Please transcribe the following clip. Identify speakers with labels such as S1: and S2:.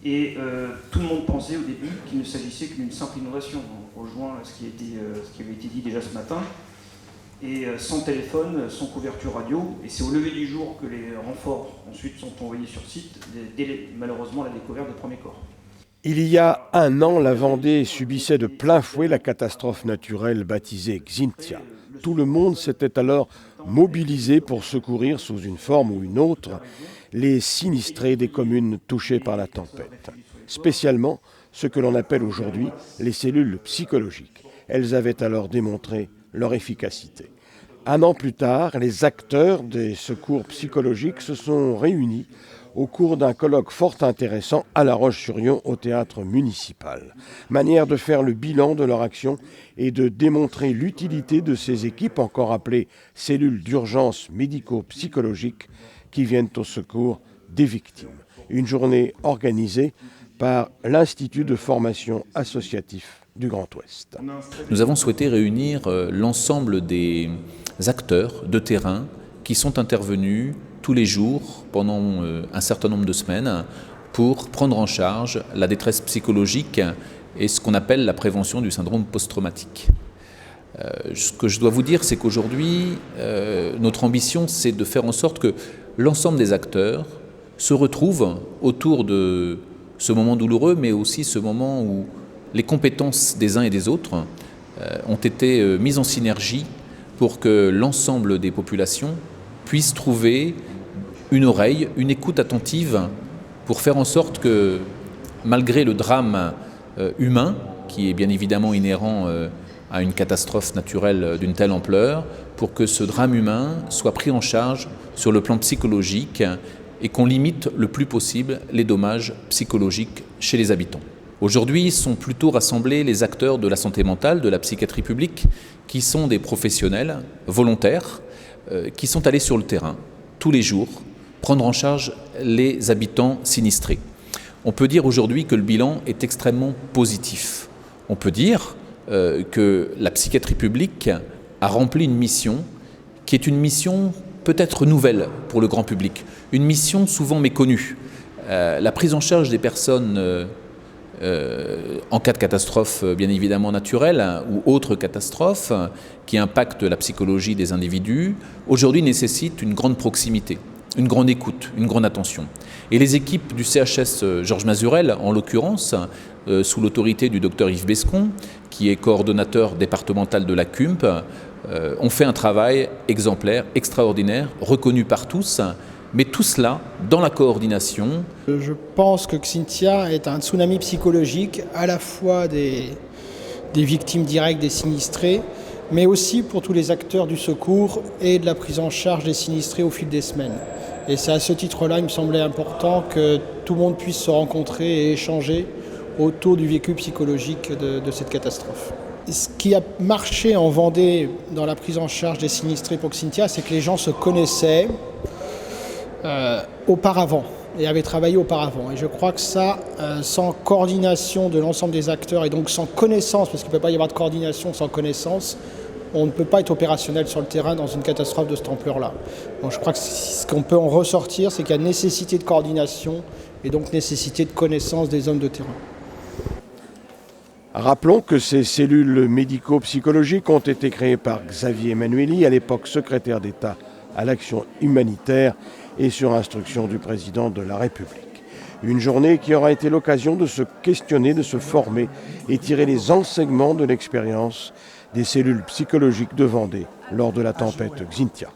S1: Et tout le monde pensait au début qu'il ne s'agissait que d'une simple inondation. On rejoint ce qui avait été dit déjà ce matin. Et sans téléphone, sans couverture radio, et c'est au lever du jour que les renforts ensuite sont envoyés sur site, dès malheureusement la découverte des premiers corps.
S2: Il y a un an, la Vendée subissait de plein fouet la catastrophe naturelle baptisée Xynthia. Tout le monde s'était alors mobilisé pour secourir sous une forme ou une autre les sinistrés des communes touchées par la tempête. Spécialement ce que l'on appelle aujourd'hui les cellules psychologiques. Elles avaient alors démontré leur efficacité. Un an plus tard, les acteurs des secours psychologiques se sont réunis au cours d'un colloque fort intéressant à La Roche-sur-Yon au théâtre municipal. Manière de faire le bilan de leur action et de démontrer l'utilité de ces équipes, encore appelées cellules d'urgence médico-psychologiques, qui viennent au secours des victimes. Une journée organisée par l'Institut de formation associatif du Grand Ouest.
S3: Nous avons souhaité réunir l'ensemble des acteurs de terrain qui sont intervenus tous les jours pendant un certain nombre de semaines pour prendre en charge la détresse psychologique et ce qu'on appelle la prévention du syndrome post-traumatique. Ce que je dois vous dire, c'est qu'aujourd'hui, notre ambition, c'est de faire en sorte que l'ensemble des acteurs se retrouvent autour de ce moment douloureux, mais aussi ce moment où les compétences des uns et des autres ont été mises en synergie pour que l'ensemble des populations puissent trouver une oreille, une écoute attentive pour faire en sorte que, malgré le drame humain, qui est bien évidemment inhérent à une catastrophe naturelle d'une telle ampleur, pour que ce drame humain soit pris en charge sur le plan psychologique et qu'on limite le plus possible les dommages psychologiques chez les habitants. Aujourd'hui, sont plutôt rassemblés les acteurs de la santé mentale, de la psychiatrie publique, qui sont des professionnels volontaires, qui sont allés sur le terrain tous les jours, prendre en charge les habitants sinistrés. On peut dire aujourd'hui que le bilan est extrêmement positif. On peut dire que la psychiatrie publique a rempli une mission qui est une mission peut-être nouvelle pour le grand public, une mission souvent méconnue. La prise en charge des personnes en cas de catastrophe bien évidemment naturelle ou autre catastrophe qui impacte la psychologie des individus, aujourd'hui nécessite une grande proximité, une grande écoute, une grande attention. Et les équipes du CHS Georges Mazurel, en l'occurrence, sous l'autorité du docteur Yves Bescon, qui est coordonnateur départemental de la CUMP, ont fait un travail exemplaire, extraordinaire, reconnu par tous, mais tout cela dans la coordination.
S4: Je pense que Xynthia est un tsunami psychologique, à la fois des victimes directes, des sinistrés, mais aussi pour tous les acteurs du secours et de la prise en charge des sinistrés au fil des semaines. Et c'est à ce titre-là, il me semblait important que tout le monde puisse se rencontrer et échanger autour du vécu psychologique de cette catastrophe. Ce qui a marché en Vendée dans la prise en charge des sinistrés pour Xynthia, c'est que les gens se connaissaient auparavant et avaient travaillé auparavant. Et je crois que ça, sans coordination de l'ensemble des acteurs et donc sans connaissance, parce qu'il ne peut pas y avoir de coordination sans connaissance, on ne peut pas être opérationnel sur le terrain dans une catastrophe de cette ampleur-là. Donc je crois que ce qu'on peut en ressortir, c'est qu'il y a nécessité de coordination et donc nécessité de connaissance des hommes de terrain.
S2: Rappelons que ces cellules médico-psychologiques ont été créées par Xavier Emmanuelli, à l'époque secrétaire d'État à l'action humanitaire et sur instruction du président de la République. Une journée qui aura été l'occasion de se questionner, de se former et tirer les enseignements de l'expérience des cellules psychologiques de Vendée lors de la tempête Xynthia.